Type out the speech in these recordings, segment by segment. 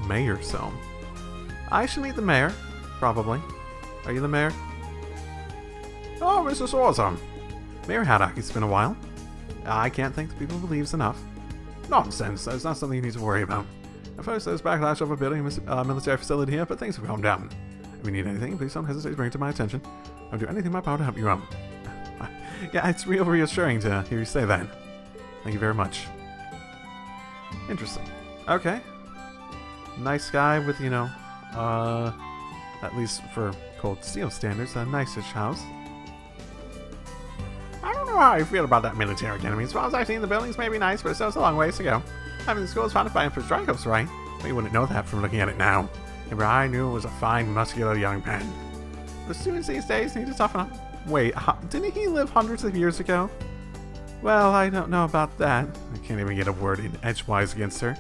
Mayor's home. I should meet the mayor, probably. Are you the mayor? Oh, Mrs. Awesome. Mayor Haddock, it's been a while. I can't thank the people who leaves enough. Nonsense, that's not something you need to worry about. At first, there's backlash over building a military facility here, but things have calmed down. If you need anything, please don't hesitate to bring it to my attention. I'll do anything in my power to help you out. Yeah, it's real reassuring to hear you say that. Thank you very much. Interesting. Okay. Nice guy with, at least for Cold Steel standards, a nice-ish house. I don't know how I feel about that military academy. As far as I've seen, the buildings may be nice, but it still has a long ways to go. Having the school is founded by Empress Dracos, right? But you wouldn't know that from looking at it now. Remember, I knew it was a fine, muscular young man. The students these days need to toughen up. Wait, didn't he live hundreds of years ago? Well, I don't know about that. I can't even get a word in edgewise against her.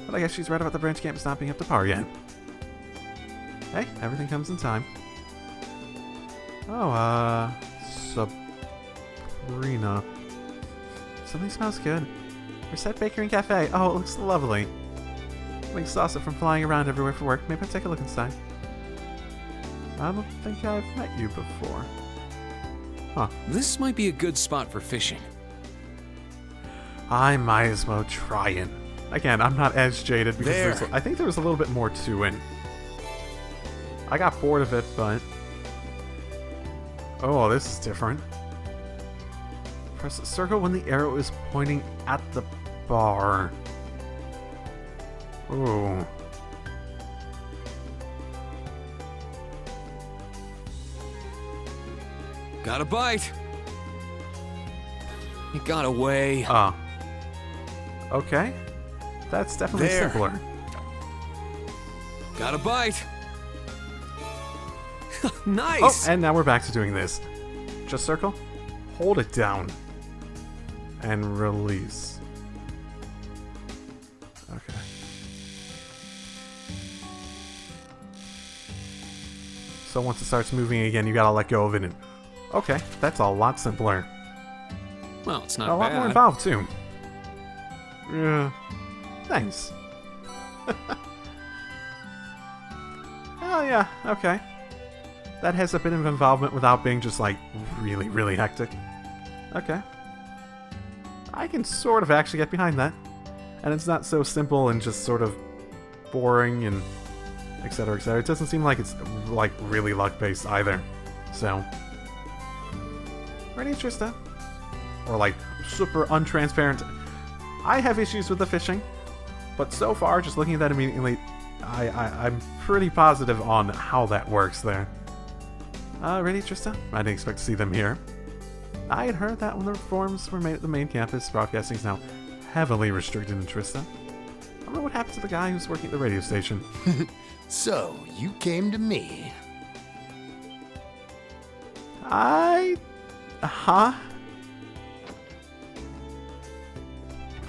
But I guess she's right about the branch campus not being up to par yet. Hey, everything comes in time. Oh, Sabrina. Something smells good. Reset Bakery and Cafe. Oh, it looks lovely. Wing saucer from flying around everywhere for work. Maybe I'll take a look inside. I don't think I've met you before. Huh. This might be a good spot for fishing. I might as well try it. Again, I'm not as jaded because I think there was a little bit more to it. I got bored of it, but... Oh, this is different. Press the circle when the arrow is pointing at the bar. Ooh. Got a bite. It got away. Okay. That's definitely simpler. Got a bite. Nice. Oh, and now we're back to doing this. Just circle, hold it down, and release. Okay. So once it starts moving again, you gotta let go of it. And okay, that's a lot simpler. Well, it's not a lot bad. more involved too. Yeah. Thanks. Oh yeah, okay. That has a bit of involvement without being just like really, really hectic. Okay. I can sort of actually get behind that. And it's not so simple and just sort of boring and etc, etc. It doesn't seem like it's like really luck-based either. So. Ready, Trista? Or like super untransparent. I have issues with the fishing. But so far, just looking at that immediately, I'm pretty positive on how that works there. Ready, Trista? I didn't expect to see them here. I had heard that when the reforms were made at the main campus, broadcasting is now heavily restricted in Trista. I wonder what happened to the guy who's working at the radio station. So, you came to me. Huh?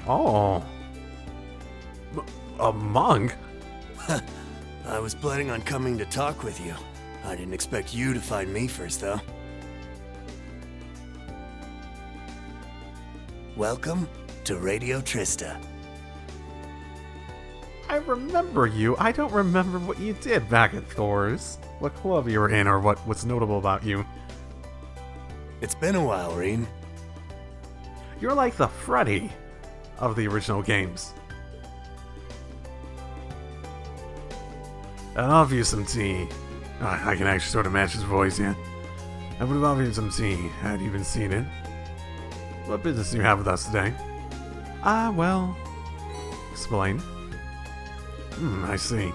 Oh. A monk? I was planning on coming to talk with you. I didn't expect you to find me first, though. Welcome to Radio Trista. I remember you. I don't remember what you did back at Thor's. What club you were in or what's notable about you. It's been a while, Rean. You're like the Freddy of the original games. I'll offer you some tea. I can actually sort of match his voice, yeah. I would have offered you some tea had you been seen it. What business do you have with us today? Well... Explain. I see.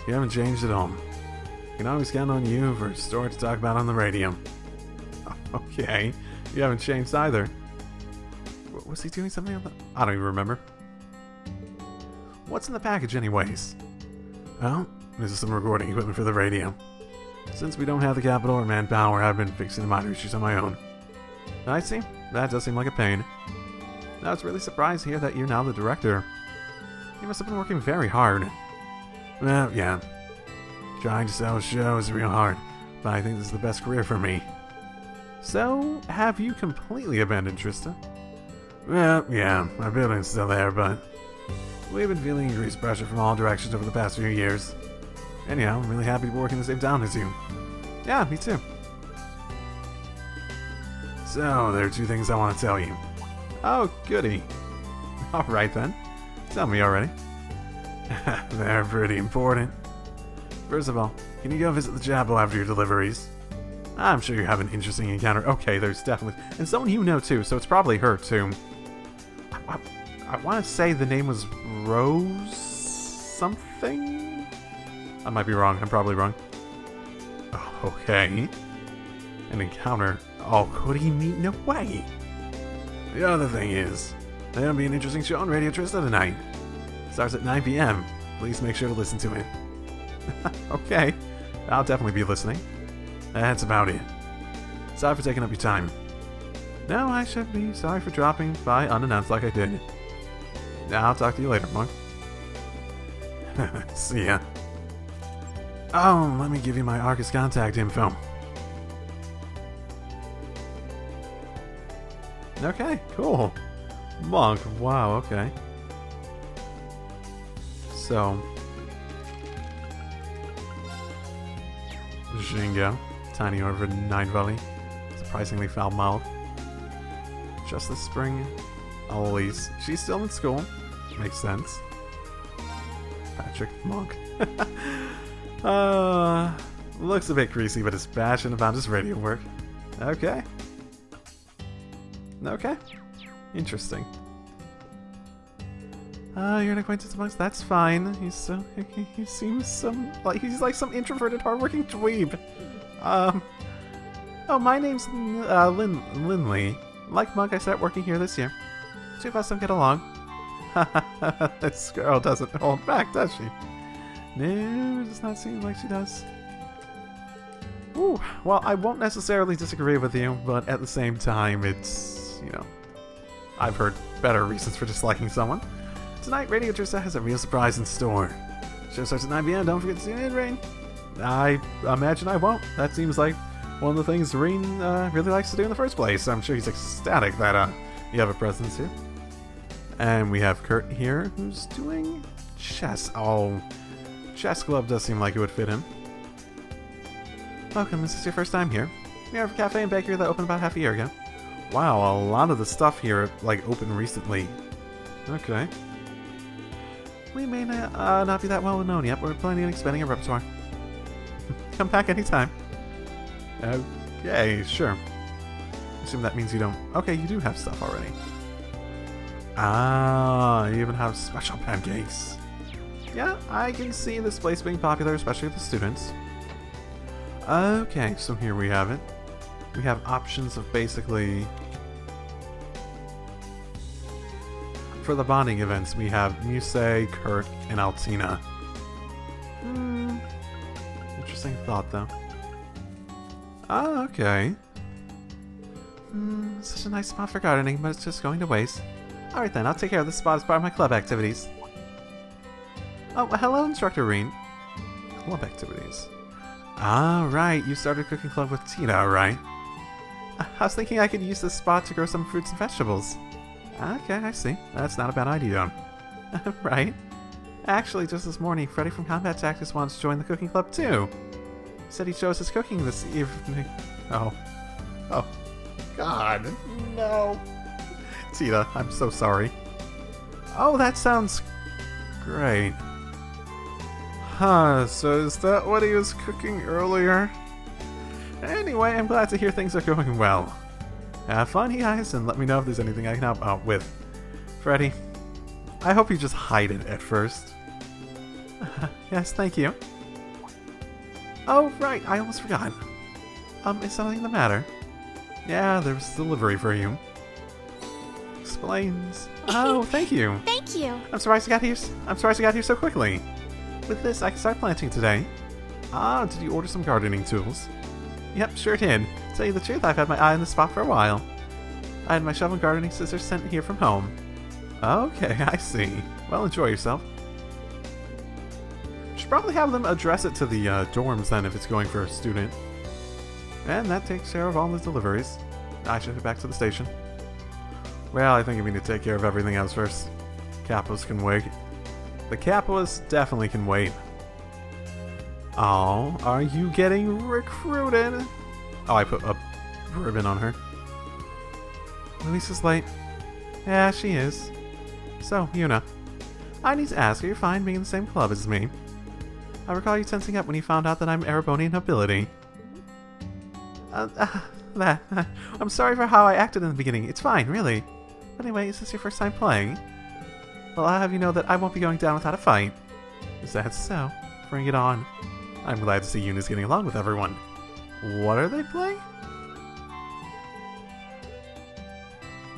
You haven't changed at all. You can always count on you for a story to talk about on the radio. Okay. You haven't changed either. Was he doing something on the... I don't even remember. What's in the package anyways? Well, this is some recording equipment for the radio. Since we don't have the capital or manpower, I've been fixing the minor issues on my own. I see. That does seem like a pain. I was really surprised to hear that you're now the director. You must have been working very hard. Well, yeah. Trying to sell a show is real hard, but I think this is the best career for me. So, have you completely abandoned Trista? Well, yeah, our building's still there, but we've been feeling increased pressure from all directions over the past few years. Anyhow, I'm really happy to be working in the same town as you. Yeah, me too. So, there are 2 things I want to tell you. Oh, goody. Alright then. Tell me already. They're pretty important. First of all, can you go visit the chapel after your deliveries? I'm sure you have an interesting encounter. Okay, there's definitely... And someone you know too, so it's probably her too. I want to say the name was Rose... something? I might be wrong. I'm probably wrong. Oh, okay. An encounter. Oh, could he meet? No way. The other thing is, there'll be an interesting show on Radio Trista tonight. Starts at 9 p.m. Please make sure to listen to it. Okay, I'll definitely be listening. That's about it. Sorry for taking up your time. No, I should be sorry for dropping by unannounced like I did. I'll talk to you later, Monk. See ya. Oh, let me give you my Arcus contact info. Okay, cool. Monk, wow, okay. So, Jingo, tiny over 9 volley, surprisingly foul mouth. Just this spring, Louise, she's still in school, makes sense. Patrick Monk, looks a bit greasy, but is passionate about his radio work. Okay. Okay, interesting. You're an acquaintance amongst. That's fine. He seems he's like some introverted, hardworking dweeb. Oh, my name's Lindley. Like Monk, I started working here this year. 2 of us don't get along. This girl doesn't hold back, does she? No, it does not seem like she does. Ooh, well, I won't necessarily disagree with you, but at the same time, it's, you know, I've heard better reasons for disliking someone. Tonight, Radio Trista has a real surprise in store. Show starts at 9 p.m. Don't forget to tune in, Rean. I imagine I won't. That seems like one of the things Rean really likes to do in the first place. I'm sure he's ecstatic that you have a presence here. And we have Kurt here, who's doing chess. Oh, chess glove does seem like it would fit him. Welcome, this is your first time here. We have a cafe and bakery that opened about half a year ago. Wow, a lot of the stuff here, like, opened recently. Okay. We may not be that well known yet, but we're planning on expanding our repertoire. Come back anytime. Okay, sure. Assume that means you don't... Okay, you do have stuff already. Ah, you even have special pancakes. Yeah, I can see this place being popular, especially with the students. Okay, so here we have it. We have options of basically... For the bonding events, we have Muse, Kurt, and Altina. Interesting thought, though. Ah, okay. Such a nice spot for gardening, but it's just going to waste. Alright then, I'll take care of this spot as part of my club activities. Oh, hello, Instructor Beam. Club activities. Ah, right, you started cooking club with Tina, right? I was thinking I could use this spot to grow some fruits and vegetables. Okay, I see. That's not a bad idea. Right. Actually, just this morning, Freddy from Combat Tactics wants to join the cooking club too. He said he chose his cooking this evening. Oh. Oh. God. No. Tina, I'm so sorry. Oh, that sounds great. Huh, so is that what he was cooking earlier? Anyway, I'm glad to hear things are going well. Have fun, guys, and let me know if there's anything I can help out with. Freddy, I hope you just hide it at first. Yes, thank you. Oh, right, I almost forgot. Is something the matter? Yeah, there was a delivery for you. Explains. Oh, thank you. Thank you. I'm surprised you got here so quickly. With this, I can start planting today. Ah, did you order some gardening tools? Yep, sure did. To tell you the truth, I've had my eye on this spot for a while. I had my shovel and gardening scissors sent here from home. Okay, I see. Well, enjoy yourself. Should probably have them address it to the dorms then if it's going for a student. And that takes care of all the deliveries. I should head back to the station. Well, I think we need to take care of everything else first. Capos can wait. The Capos definitely can wait. Oh, are you getting recruited? Oh, I put a ribbon on her. Louise is late. Yeah, she is. So, Yuna, I need to ask, are you fine being in the same club as me? I recall you tensing up when you found out that I'm Erebonian nobility. I'm sorry for how I acted in the beginning. It's fine, really. But anyway, is this your first time playing? Well, I'll have you know that I won't be going down without a fight. Is that so? Bring it on. I'm glad to see Yuna's getting along with everyone. What are they playing?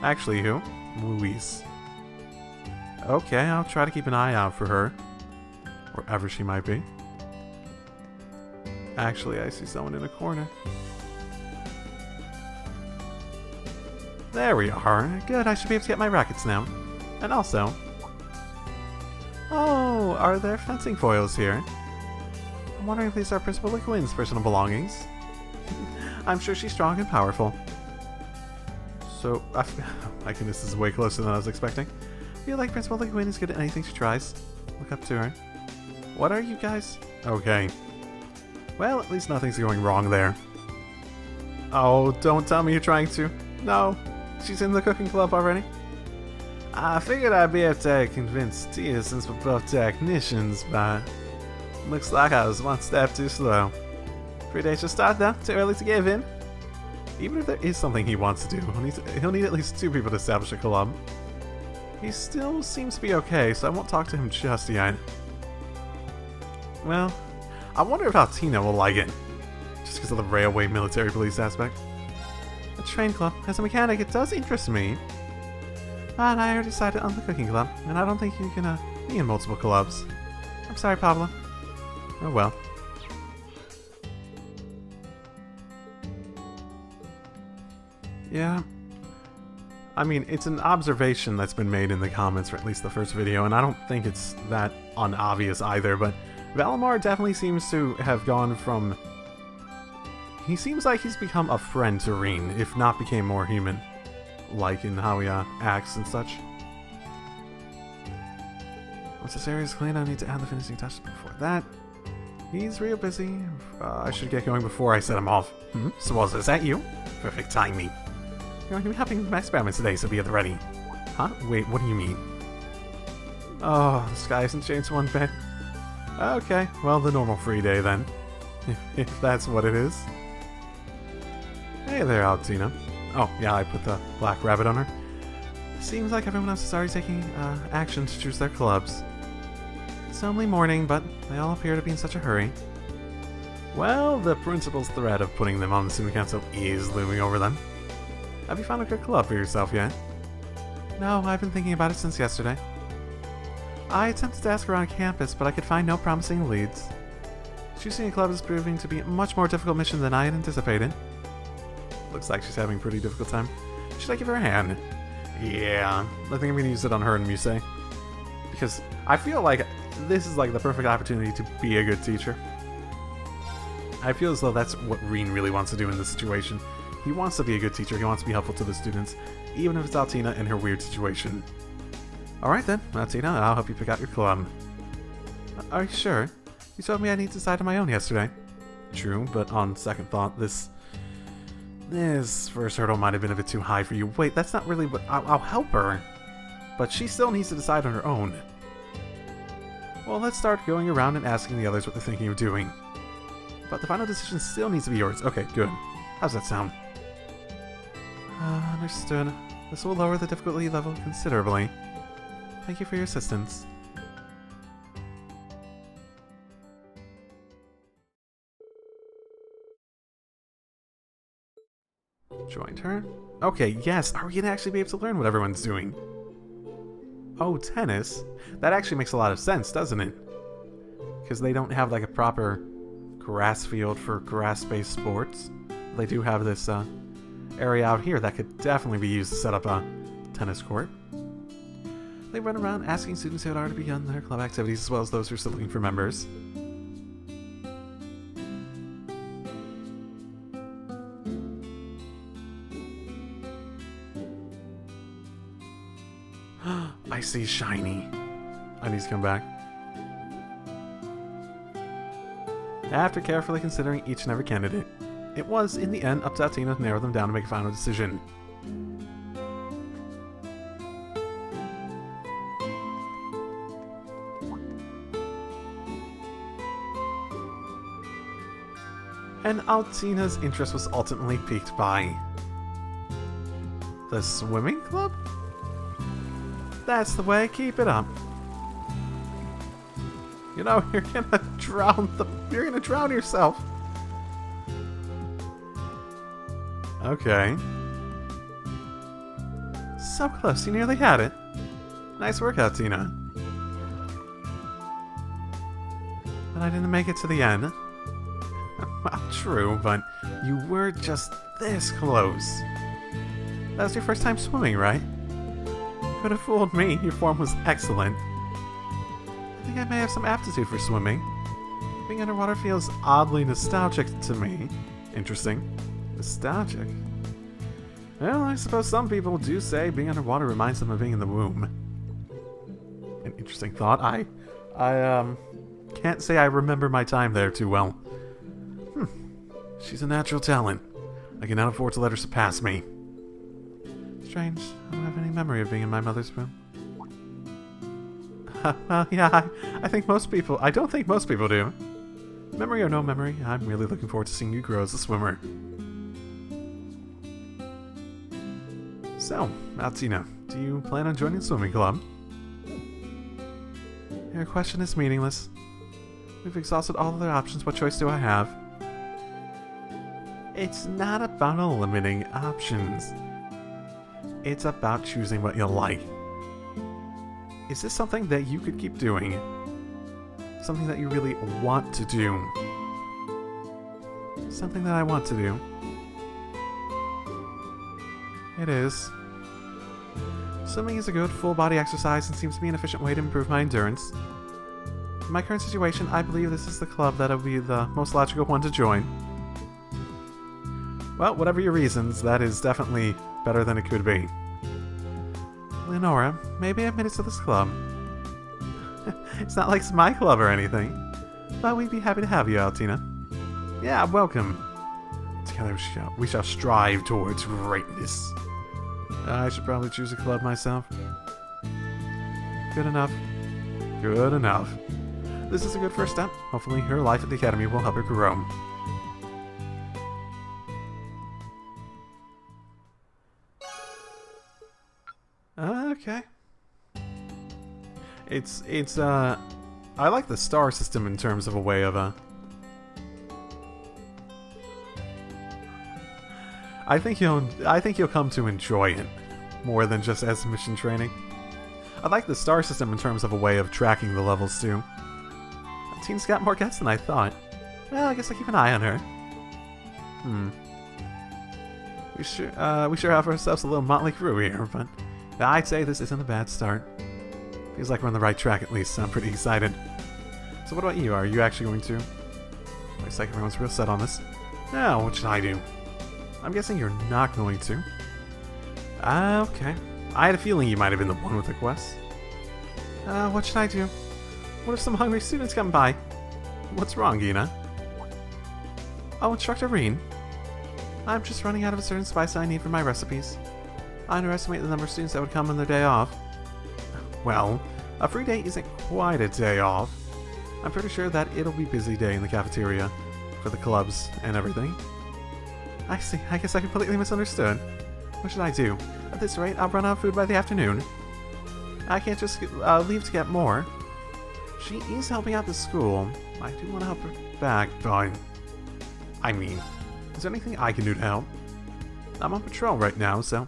Actually, who? Louise. Okay, I'll try to keep an eye out for her. Wherever she might be. Actually, I see someone in a corner. There we are. Good, I should be able to get my rackets now. And also... Oh, are there fencing foils here? I'm wondering if these are Principal LeGuin's personal belongings. I'm sure she's strong and powerful. So, my goodness, this is way closer than I was expecting. I feel like Principal LeGuin is good at anything she tries. Look up to her. What are you guys? Okay. Well, at least nothing's going wrong there. Oh, don't tell me you're trying to. No. She's in the cooking club already? I figured I'd be able to convince Tia since we're both technicians, but looks like I was one step too slow. Predates your start though, too early to give in. Even if there is something he wants to do, he'll need at least 2 people to establish a club. He still seems to be okay, so I won't talk to him just yet. Well, I wonder if Tina will like it. Just because of the railway military police aspect. A train club. As a mechanic, it does interest me. But I already decided on the cooking club, and I don't think you can be in multiple clubs. I'm sorry, Pablo. Oh well. Yeah. I mean, it's an observation that's been made in the comments for at least the first video, and I don't think it's that unobvious either, but Valimar definitely seems to have gone from... He seems like he's become a friend to Rean, if not became more human. Like in how he acts and such. Once this area is clean, I need to add the finishing touches before that. He's real busy. I should get going before I set him off. Swaz, is that you? Perfect timing. You're going to be helping with my experiments today, so be at the ready. Huh? Wait, what do you mean? Oh, the sky hasn't changed one bit. Okay, well, the normal free day then. If that's what it is. Hey there, Altina. Oh, yeah, I put the black rabbit on her. Seems like everyone else is already taking action to choose their clubs. It's only morning, but they all appear to be in such a hurry. Well, the principal's threat of putting them on the student council is looming over them. Have you found a good club for yourself yet? No, I've been thinking about it since yesterday. I attempted to ask around campus, but I could find no promising leads. Choosing a club is proving to be a much more difficult mission than I had anticipated. Looks like she's having a pretty difficult time. Should I give her a hand? Yeah, I think I'm going to use it on her and Muse. Because I feel like this is like the perfect opportunity to be a good teacher. I feel as though that's what Rean really wants to do in this situation. He wants to be a good teacher, he wants to be helpful to the students, even if it's Altina and her weird situation. Alright then, Altina, I'll help you pick out your club. Are you sure? You told me I need to decide on my own yesterday. True, but on second thought, this first hurdle might have been a bit too high for you. Wait, that's not really what... I'll help her. But she still needs to decide on her own. Well, let's start going around and asking the others what they're thinking of doing. But the final decision still needs to be yours. Okay, good. How's that sound? Understood. This will lower the difficulty level considerably. Thank you for your assistance. Joined her. Okay, yes, are we gonna actually be able to learn what everyone's doing? Oh, tennis? That actually makes a lot of sense, doesn't it? Because they don't have like a proper grass field for grass-based sports. They do have this area out here that could definitely be used to set up a tennis court. They run around asking students who had already begun their club activities as well as those who are still looking for members. I see shiny. I need to come back. After carefully considering each and every candidate, it was, in the end, up to Tatiana to narrow them down and make a final decision. And Altina's interest was ultimately piqued by the swimming club? That's the way, keep it up. You know, you're gonna drown yourself. Okay. So close, you nearly had it. Nice work out, Tina. But I didn't make it to the end. Well, true, but you were just this close. That was your first time swimming, right? You could have fooled me. Your form was excellent. I think I may have some aptitude for swimming. Being underwater feels oddly nostalgic to me. Interesting. Nostalgic? Well, I suppose some people do say being underwater reminds them of being in the womb. An interesting thought. I can't say I remember my time there too well. She's a natural talent. I cannot afford to let her surpass me. Strange. I don't have any memory of being in my mother's womb. Well, yeah, I don't think most people do. Memory or no memory, I'm really looking forward to seeing you grow as a swimmer. So, Altina, do you plan on joining the swimming club? Your question is meaningless. We've exhausted all other options. What choice do I have? It's not about eliminating options. It's about choosing what you like. Is this something that you could keep doing? Something that you really want to do? Something that I want to do. It is. Swimming is a good full-body exercise and seems to be an efficient way to improve my endurance. In my current situation, I believe this is the club that will be the most logical one to join. Well, whatever your reasons, that is definitely better than it could be. Leonora, maybe I've made it to this club. It's not like it's my club or anything, but we'd be happy to have you, Altina. Yeah, welcome. Together we shall strive towards greatness. I should probably choose a club myself. Good enough. Good enough. This is a good first step. Hopefully her life at the academy will help her grow. Okay. I like the star system in terms of a way of I think you'll come to enjoy it more than just as mission training. I like the star system in terms of a way of tracking the levels too. The team's got more guts than I thought. Well, I guess I'll keep an eye on her. We sure have ourselves a little motley crew here, but I'd say this isn't a bad start. Feels like we're on the right track at least, so I'm pretty excited. So what about you? Are you actually going to? Looks like everyone's real set on this. Now, what should I do? I'm guessing you're not going to. Okay. I had a feeling you might have been the one with the quest. What should I do? What if some hungry students come by? What's wrong, Gina? Oh, Instructor Rean. I'm just running out of a certain spice I need for my recipes. I underestimate the number of students that would come on their day off. Well, a free day isn't quite a day off. I'm pretty sure that it'll be a busy day in the cafeteria for the clubs and everything. I see. I guess I completely misunderstood. What should I do? At this rate, I'll run out of food by the afternoon. I can't just leave to get more. She is helping out the school. I do want to help her back, but I mean, is there anything I can do to help? I'm on patrol right now, so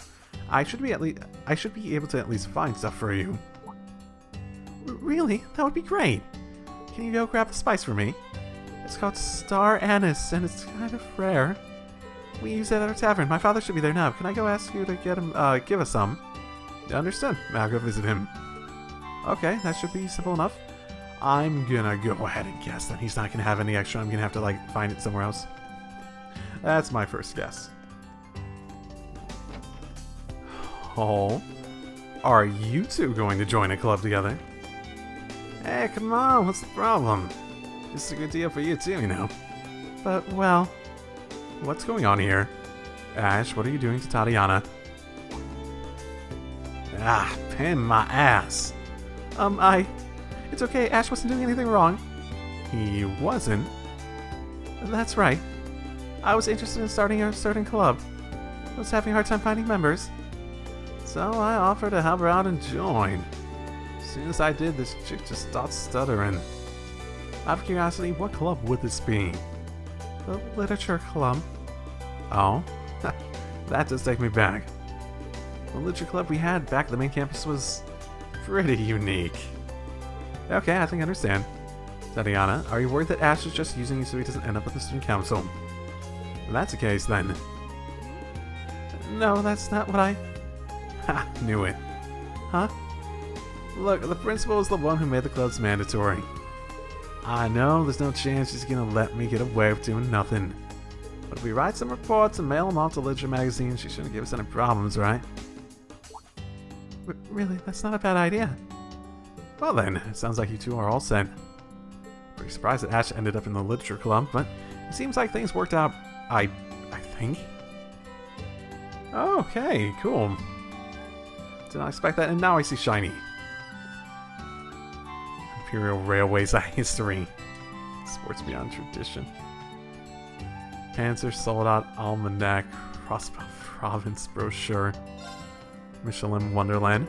I should be able to at least find stuff for you. Really? That would be great. Can you go grab the spice for me? It's called Star Anise, and it's kind of rare. We use it at our tavern. My father should be there now. Can I go ask you to get him, give us some? Understood. I'll go visit him. Okay, that should be simple enough. I'm gonna go ahead and guess that he's not gonna have any extra. I'm gonna have to, find it somewhere else. That's my first guess. Oh. Are you two going to join a club together? Hey, come on, what's the problem? This is a good deal for you too, you know. But, well, what's going on here? Ash, what are you doing to Tatiana? Ah, pin my ass. It's okay, Ash wasn't doing anything wrong. He wasn't? That's right. I was interested in starting a certain club. I was having a hard time finding members. So I offered to help her out and join. As soon as I did, this chick just stopped stuttering. Out of curiosity, what club would this be? The literature club. Oh? That does take me back. The literature club we had back at the main campus was pretty unique. Okay, I think I understand. Tatiana, are you worried that Ash is just using you so he doesn't end up with the student council? If that's the case, then... No, that's not what I... Ha, knew it. Huh? Look, the principal is the one who made the clubs mandatory. I know there's no chance she's gonna let me get away with doing nothing. But if we write some reports and mail them off to literature magazine, she shouldn't give us any problems, right? Really, that's not a bad idea. Well then, it sounds like you two are all set. Pretty surprised that Ash ended up in the literature club, but it seems like things worked out, I think. Okay, cool. Did not expect that, and now I see shiny. Imperial Railways history. Sports beyond tradition. Panzer Soldat Almanac. Crossbell Province brochure. Michelin Wonderland.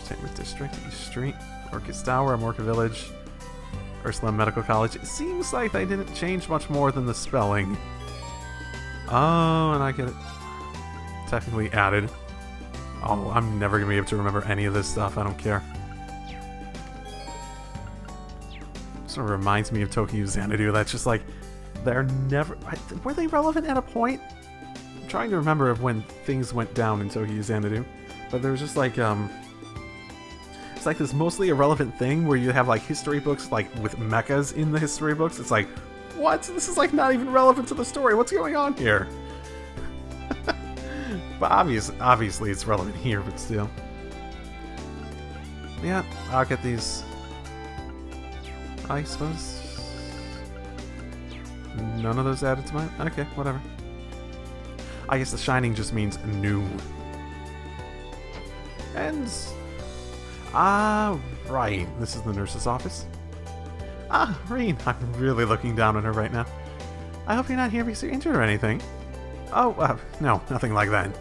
Entertainment District, East Street. Orchid Tower, Amorca Village. Ursula Medical College. It seems like they didn't change much more than the spelling. Oh, and I get it technically added. Oh, I'm never going to be able to remember any of this stuff. I don't care. Sort of reminds me of Tokyo Xanadu. That's just like, they're never... Were they relevant at a point? I'm trying to remember of when things went down in Tokyo Xanadu. But there was just like, it's like this mostly irrelevant thing where you have like history books like with mechas in the history books. It's like, what? This is like not even relevant to the story. What's going on here? But obviously it's relevant here, but still. Yeah, I'll get these. I suppose none of those added to mine? Okay, whatever. I guess the shining just means new. And... right. This is the nurse's office. Ah, Rean. I'm really looking down on her right now. I hope you're not here because you're injured or anything. Oh, no, nothing like that.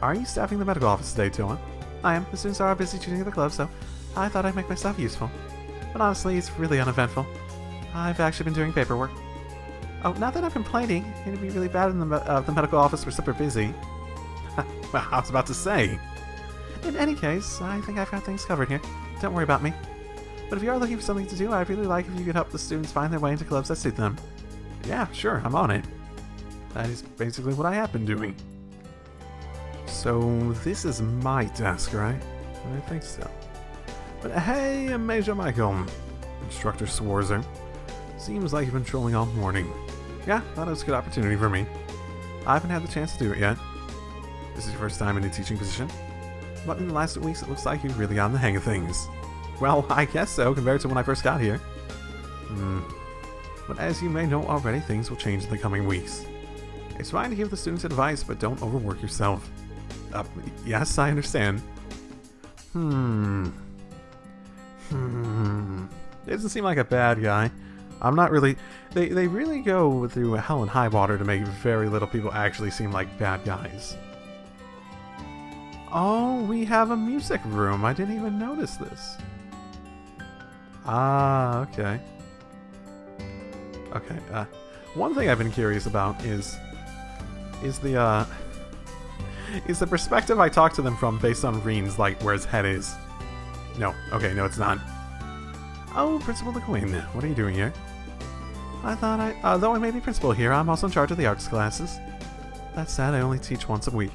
Are you staffing the medical office today, Toa? I am. The students are busy tuning the club, so I thought I'd make myself useful. But honestly, it's really uneventful. I've actually been doing paperwork. Oh, not that I'm complaining. It'd be really bad in the medical office. We're super busy. Well, I was about to say. In any case, I think I've got things covered here. Don't worry about me. But if you are looking for something to do, I'd really like if you could help the students find their way into clubs that suit them. Yeah, sure, I'm on it. That is basically what I have been doing. So, this is my desk, right? I think so. But hey, Major Michael. Instructor Swarzer. Seems like you've been trolling all morning. Yeah, that was a good opportunity for me. I haven't had the chance to do it yet. This is your first time in a teaching position. But in the last 2 weeks, it looks like you've really gotten the hang of things. Well, I guess so, compared to when I first got here. But as you may know already, things will change in the coming weeks. It's fine to give the students advice, but don't overwork yourself. Yes, I understand. It doesn't seem like a bad guy. I'm not really... They really go through hell and high water to make very little people actually seem like bad guys. Oh, we have a music room. I didn't even notice this. Ah, okay. Okay, one thing I've been curious about is the perspective I talk to them from based on Rean's, like, where his head is. No, okay, no it's not. Oh, Principal LeQueen, what are you doing here? I thought though I may be principal here, I'm also in charge of the arts classes. That said, I only teach once a week.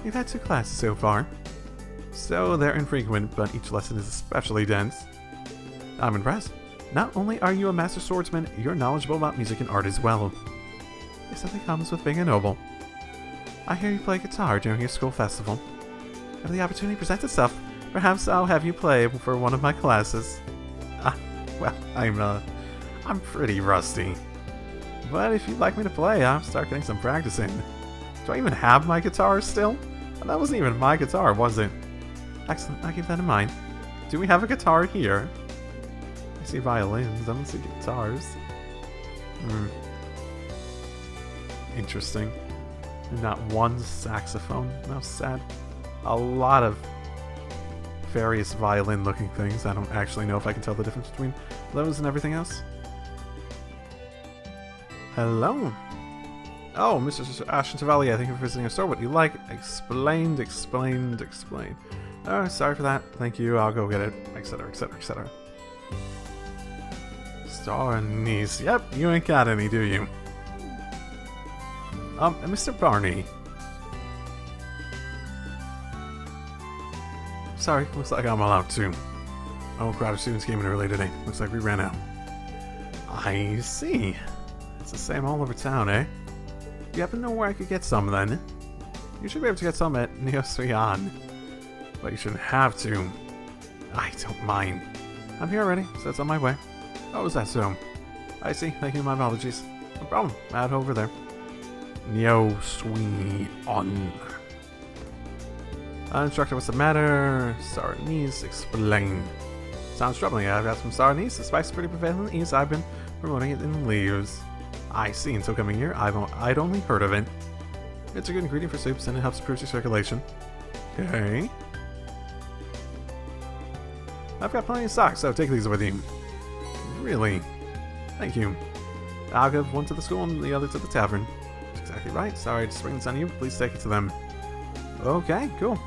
We've had 2 classes so far. So they're infrequent, but each lesson is especially dense. I'm impressed. Not only are you a master swordsman, you're knowledgeable about music and art as well. It simply comes with being a noble. I hear you play guitar during your school festival. If the opportunity presents itself, perhaps I'll have you play for one of my classes. Well, I'm pretty rusty. But if you'd like me to play, I'll start getting some practice in. Do I even have my guitar still? That wasn't even my guitar, was it? Excellent, I'll keep that in mind. Do we have a guitar here? I see violins, I don't see guitars. Interesting. And not one saxophone. How sad. A lot of various violin-looking things. I don't actually know if I can tell the difference between those and everything else. Hello. Oh, Mr. Ashton Tavalli, thank you for visiting our store. What do you like? Explained. Oh, sorry for that. Thank you. I'll go get it. Etc. etc. etc. Star anise. Yep, you ain't got any, do you? Mr. Barney. Sorry, looks like I'm all out too. A whole crowd of students came in early today. Looks like we ran out. I see. It's the same all over town, eh? You happen to know where I could get some then? You should be able to get some at Rean. But you shouldn't have to. I don't mind. I'm here already, so it's on my way. Oh, is that so? I see. Thank you, my apologies. No problem. Out over there. Rean. Instructor, what's the matter? Star anise, explain. Sounds troubling. I've got some star anise. The spice is pretty prevalent in the east. I've been promoting it in the leaves. I see. Until coming here, I'd only heard of it. It's a good ingredient for soups and it helps improve your circulation. Okay. I've got plenty of stock, so take these with you. Really? Thank you. I'll give one to the school and the other to the tavern. That's exactly right. Sorry to spring this on you, but please take it to them. Okay, cool.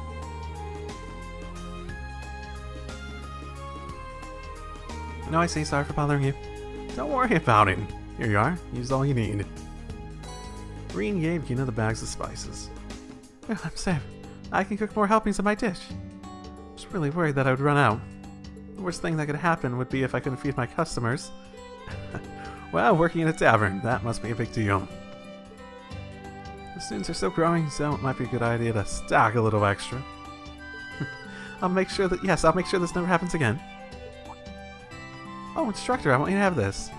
No, I say sorry for bothering you. Don't worry about it. Here you are. Use all you need. Rean gave Kina the bags of spices. Well, I'm safe. I can cook more helpings of my dish. I was really worried that I would run out. The worst thing that could happen would be if I couldn't feed my customers. Well, working in a tavern, that must be a big deal. The students are still growing, so it might be a good idea to stock a little extra. I'll make sure this never happens again. Oh, Instructor, I want you to have this.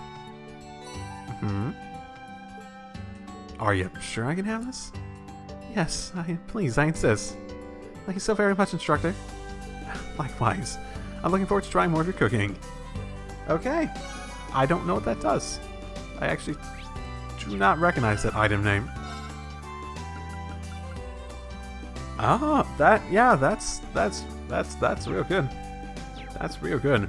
Are you sure I can have this? Yes, please, I insist. Thank you so very much, Instructor. Likewise. I'm looking forward to trying more of your cooking. Okay. I don't know what that does. I actually do not recognize that item name. Ah, that's real good. That's real good.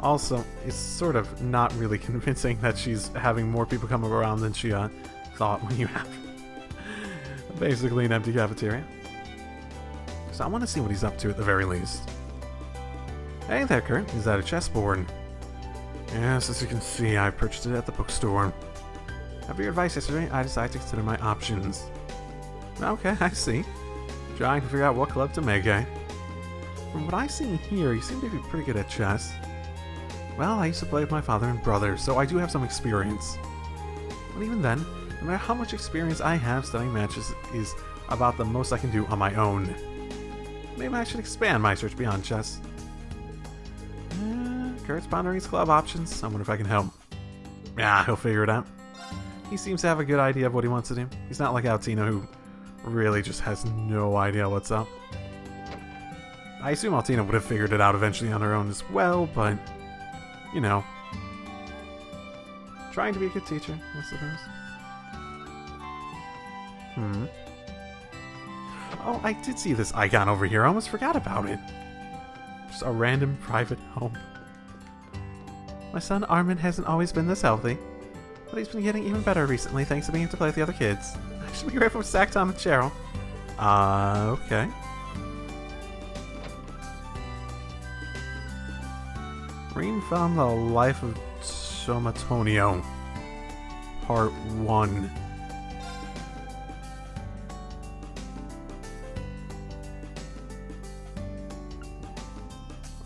Also, it's sort of not really convincing that she's having more people come around than she thought when you have basically an empty cafeteria. So I want to see what he's up to at the very least. Hey there, Kurt. Is that a chessboard? Yes, as you can see, I purchased it at the bookstore. After your advice yesterday, I decided to consider my options. Okay, I see. Trying to figure out what club to make, eh? From what I see here, you seem to be pretty good at chess. Well, I used to play with my father and brother, so I do have some experience. But even then, no matter how much experience I have, studying matches is about the most I can do on my own. Maybe I should expand my search beyond chess. Kurt's pondering his club options. I wonder if I can help. Yeah, he'll figure it out. He seems to have a good idea of what he wants to do. He's not like Altina, who really just has no idea what's up. I assume Altina would have figured it out eventually on her own as well, but, you know. Trying to be a good teacher, I suppose. Oh, I did see this icon over here. I almost forgot about it. Just a random private home. My son Arman hasn't always been this healthy, but he's been getting even better recently thanks to being able to play with the other kids. I should be grateful for Zach, Tom, and Cheryl. Okay. Rean found the life of Somatonio. Part 1.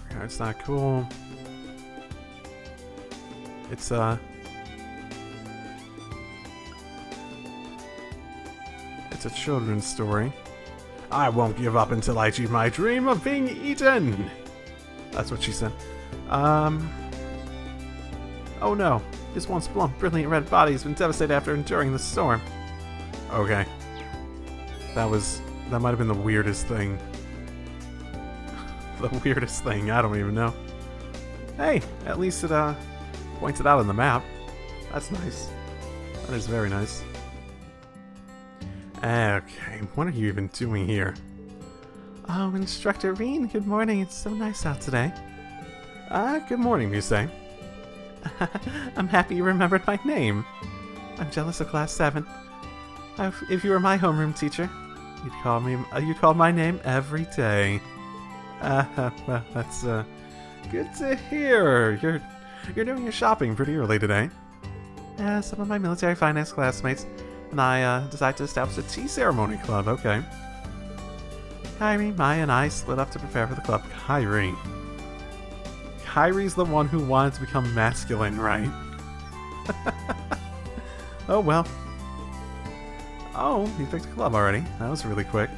That's not cool. It's a children's story. I won't give up until I achieve my dream of being eaten. That's what she said. Oh no. This once plump, brilliant red body has been devastated after enduring the storm. Okay. That might have been the weirdest thing. The weirdest thing, I don't even know. Hey, at least it points it out on the map. That's nice. That is very nice. Okay, what are you even doing here? Oh, Instructor Beam, good morning. It's so nice out today. Good morning, you say. I'm happy you remembered my name. I'm jealous of Class 7. If you were my homeroom teacher, you'd call my name every day. Well, that's good to hear. You're doing your shopping pretty early today. Some of my military finance classmates and I decided to establish a tea ceremony club. Okay. Kyrie, Maya, and I split up to prepare for the club. Kyrie's the one who wanted to become masculine, right? Oh well. Oh, you picked a club already. That was really quick.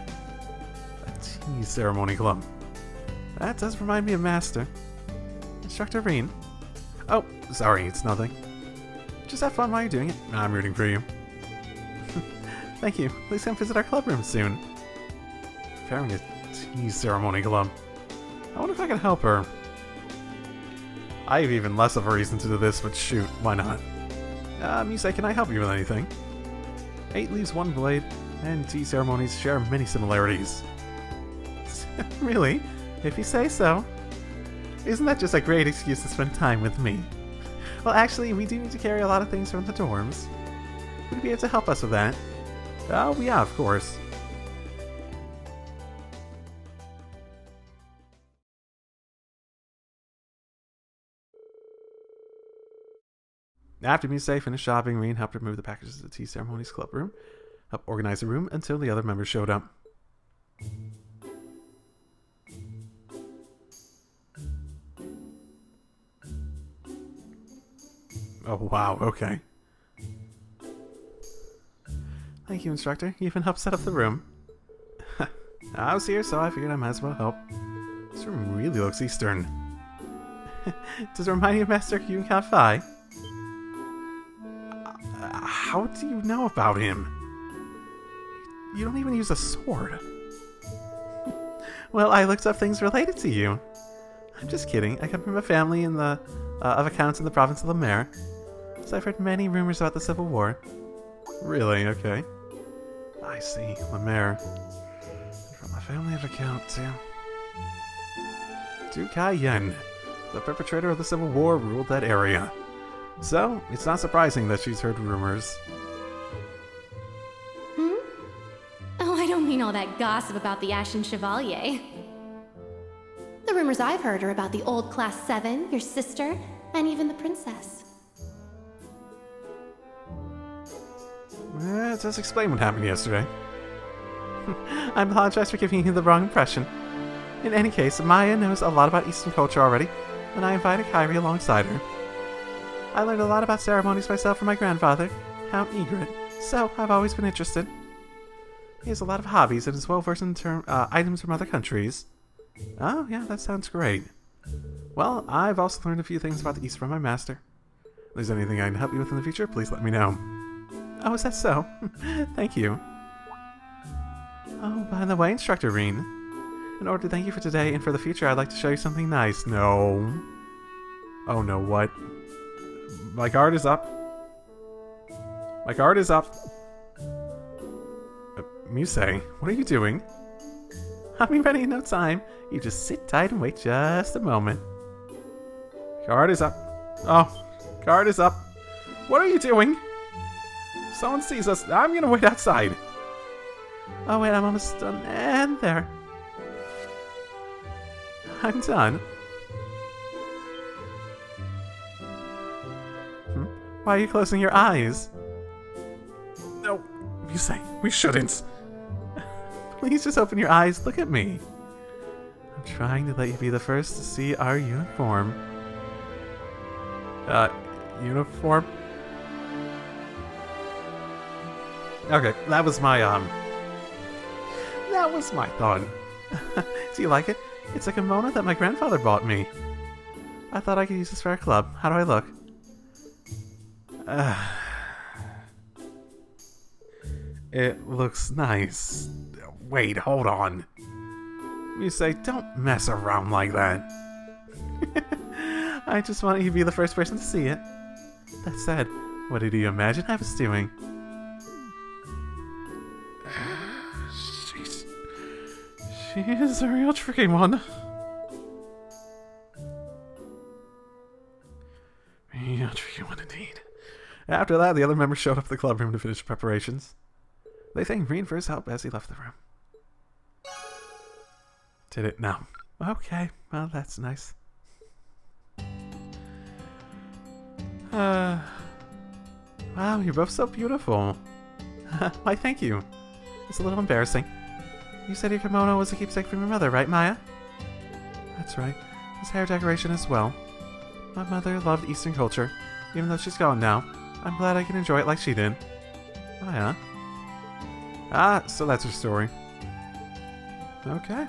A tea ceremony club. That does remind me of Master. Instructor Rean. Oh, sorry, it's nothing. Just have fun while you're doing it. I'm rooting for you. Thank you. Please come visit our club room soon. Preparing a tea ceremony club. I wonder if I can help her. I have even less of a reason to do this, but shoot, why not? Misei, can I help you with anything? 8 leaves, 1 blade, and tea ceremonies share many similarities. Really? If you say so. Isn't that just a great excuse to spend time with me? Well, actually, we do need to carry a lot of things from the dorms. Would you be able to help us with that? Oh, yeah, of course. After Misei finished shopping, Rean helped her move the packages to the tea ceremonies club room, helped organize the room until the other members showed up. Oh, wow, okay. Thank you, Instructor. You even helped set up the room. I was here, so I figured I might as well help. This room really looks Eastern. Does it remind you of Master Yun-Ka-Fai? How do you know about him? You don't even use a sword. Well, I looked up things related to you. I'm just kidding. I come from a family in the of accounts in the province of Lemaire, so I've heard many rumors about the Civil War. Really? Okay. I see. Lemaire. From a family of account too. Du Kai-yen, the perpetrator of the Civil War, ruled that area. So, it's not surprising that she's heard rumors. Oh, I don't mean all that gossip about the Ashen Chevalier. The rumors I've heard are about the old Class 7, your sister, and even the princess. It does explain what happened yesterday. I apologize for giving you the wrong impression. In any case, Maya knows a lot about Eastern culture already, and I invited Kyrie alongside her. I learned a lot about ceremonies myself from my grandfather, Count Egret, so I've always been interested. He has a lot of hobbies and is well versed in items from other countries. Oh, yeah, that sounds great. Well, I've also learned a few things about the East from my master. If there's anything I can help you with in the future, please let me know. Oh, is that so? Thank you. Oh, by the way, Instructor Rean, in order to thank you for today and for the future, I'd like to show you something nice. No. Oh no, what? My guard is up. My guard is up. Misei, what are you doing? I'll be ready in no time. You just sit tight and wait just a moment. Guard is up. Oh, guard is up. What are you doing? If someone sees us, I'm gonna wait outside. Oh wait, I'm almost done. And there. I'm done. Why are you closing your eyes? No, Misei, we shouldn't. Please just open your eyes. Look at me. I'm trying to let you be the first to see our uniform. Uniform? Okay, that was my, That was my thought. Do you like it? It's a kimono that my grandfather bought me. I thought I could use this for our club. How do I look? It looks nice. Wait, hold on. You say, don't mess around like that. I just wanted you to be the first person to see it. That said, what did you imagine I was doing? She is a real tricky one. Real tricky one indeed. After that, the other members showed up at the club room to finish preparations. They thanked Rean for his help as he left the room. Did it? No. Okay, well, that's nice. Wow, you're both so beautiful. Why, thank you. It's a little embarrassing. You said your kimono was a keepsake from your mother, right, Maya? That's right. This hair decoration as well. My mother loved Eastern culture. Even though she's gone now, I'm glad I can enjoy it like she did. Maya? Ah, so that's her story. Okay.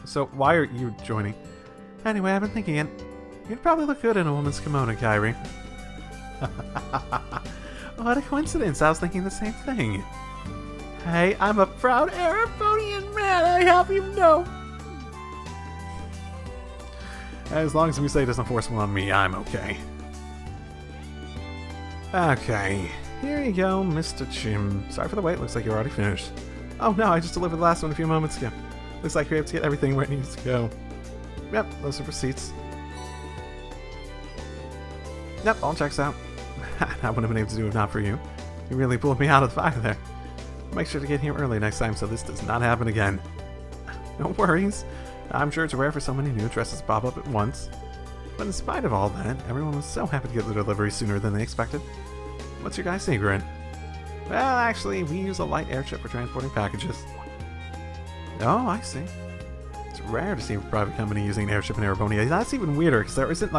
So, why are you joining? Anyway, I've been thinking it. You'd probably look good in a woman's kimono, Kairi. What a coincidence, I was thinking the same thing. Hey, I'm a proud Erebonian man, I have you know. As long as Musei doesn't force one on me, I'm okay. Okay, here you go, Mr. Chim. Sorry for the wait, looks like you're already finished. Oh no, I just delivered the last one a few moments ago. Looks like you're able to get everything where it needs to go. Yep, those are receipts. Yep, all checks out. I wouldn't have been able to do it if not for you. You really pulled me out of the fire there. Make sure to get here early next time so this does not happen again. No worries. I'm sure it's rare for so many new addresses to pop up at once. But in spite of all that, everyone was so happy to get the delivery sooner than they expected. What's your guy's secret? Well, actually, we use a light airship for transporting packages. Oh, I see. It's rare to see a private company using an airship in Erebonia. That's even weirder, because there isn't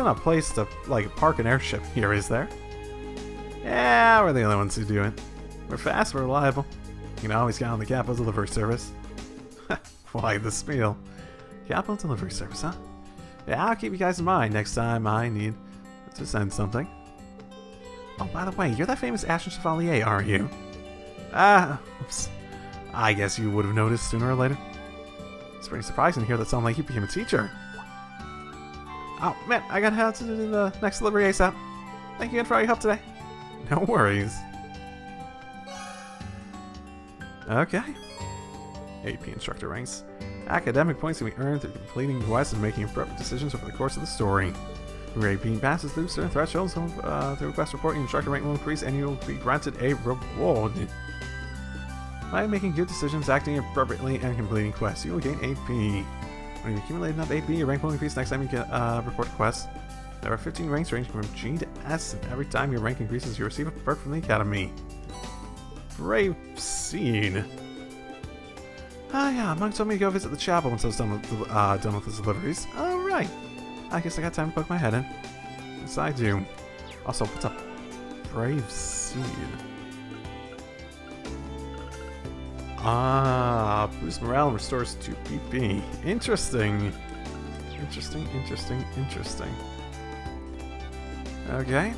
a place to, park an airship here, is there? Yeah, we're the only ones who do it. We're fast, we're reliable. You can always count on the Capital Delivery Service. Why the spiel? Capital Delivery Service, huh? Yeah, I'll keep you guys in mind next time I need to send something. Oh, by the way, you're that famous Ashen Chevalier, aren't you? Oops. I guess you would have noticed sooner or later. It's pretty surprising to hear that someone like you became a teacher. Oh, man, I gotta head to the next delivery ASAP. Thank you again for all your help today. No worries. Okay. AP Instructor ranks. Academic points can be earned through completing quests and making appropriate decisions over the course of the story. Your AP passes through certain thresholds through quest reporting, instructor rank will increase and you will be granted a reward. By making good decisions, acting appropriately, and completing quests, you will gain AP. When you accumulate enough AP, your rank will increase next time you get report quests. There are 15 ranks ranging from G to S, and every time your rank increases, you receive a perk from the Academy. Brave scene. Yeah, Monk told me to go visit the chapel once I was done with his deliveries. Alright. I guess I got time to poke my head in. Yes, I do. Also, what's up? Brave seed. Boost morale and restores 2 PP. Interesting. Interesting. Okay.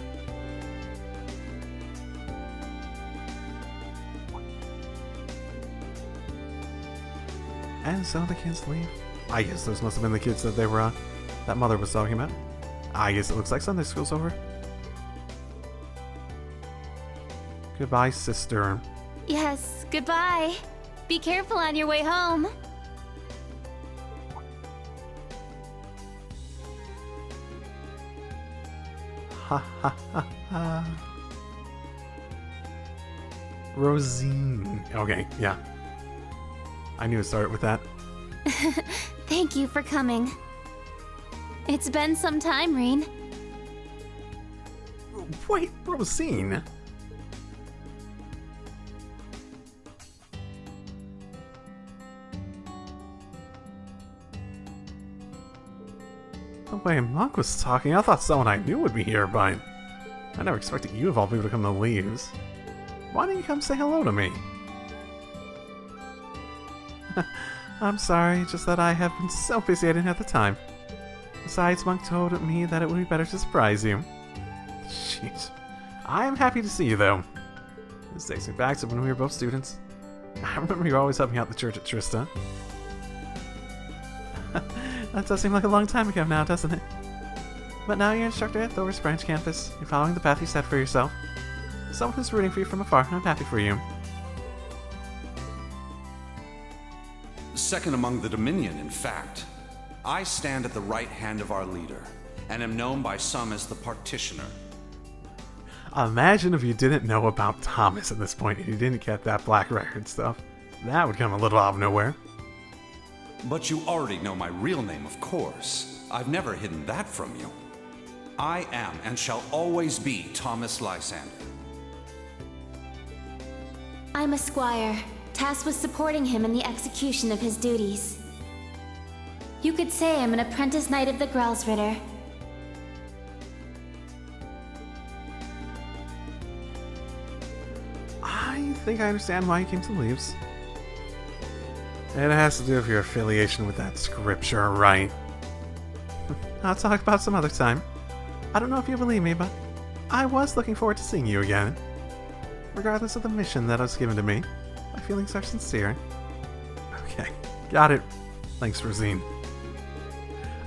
And so the kids leave. I guess those must have been the kids that they were, that mother was talking about. I guess it looks like Sunday school's over. Goodbye, sister. Yes, goodbye. Be careful on your way home. Ha ha ha ha. Rosine. Okay, yeah. I knew it started with that. Thank you for coming. It's been some time, Rean. Wait, Rosine? The way Monk was talking, I thought someone I knew would be here, but I never expected you of all people to come to Louise. Why don't you come say hello to me? I'm sorry, just that I have been so busy I didn't have the time. Besides, Monk told me that it would be better to surprise you. Jeez. I am happy to see you, though. This takes me back to when we were both students. I remember you always helping out the church at Trista. That does seem like a long time ago now, doesn't it? But now you're instructor at Thor's branch campus. You're following the path you set for yourself. Someone who's rooting for you from afar. I'm happy for you. Second among the Dominion, in fact. I stand at the right hand of our leader, and am known by some as the Partitioner. Imagine if you didn't know about Thomas at this point and you didn't get that black record stuff. That would come a little out of nowhere. But you already know my real name, of course. I've never hidden that from you. I am and shall always be Thomas Lysander. I'm a squire, tasked with supporting him in the execution of his duties. You could say I'm an apprentice knight of the Grelsritter. I think I understand why you came to Leaves. It has to do with your affiliation with that scripture, right? I'll talk about some other time. I don't know if you believe me, but I was looking forward to seeing you again. Regardless of the mission that was given to me, my feelings are sincere. Okay, got it. Thanks, Rean.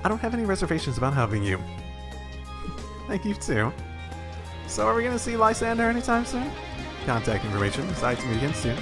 I don't have any reservations about helping you. Thank you, too. So are we going to see Lysander anytime soon? Contact information, besides me again soon.